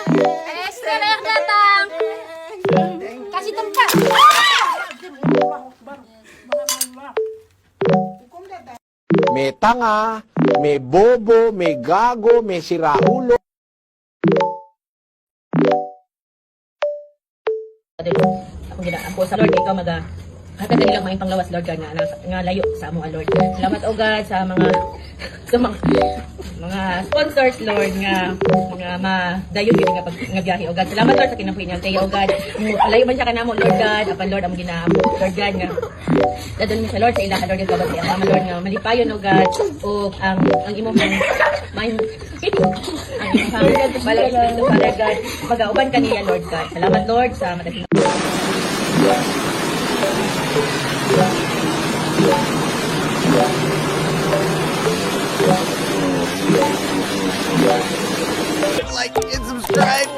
Extra na yung datang. Kasih tempat. May tanga, may bobo, may gago, may siraulo. Ako sa Lord, ikaw hatag nilang maing panglawas, Lord God, nga layo sa among Lord. Salamat o God sa mga sponsors, Lord, nga madayon gid nga biyahe o God. Salamat Lord sa kinabuhi niya kay o God. Layo man siya kanamo, Lord God, apan Lord among ginamo, Lord God nga dadon mi sa Lord sa ilaha, Lord God, kabati ang Lord nga malipayon o God o ang imong mind ang imong balay Espiritu, Father God, magauban kaniya, Lord God. Salamat Lord sa madaging Like and subscribe.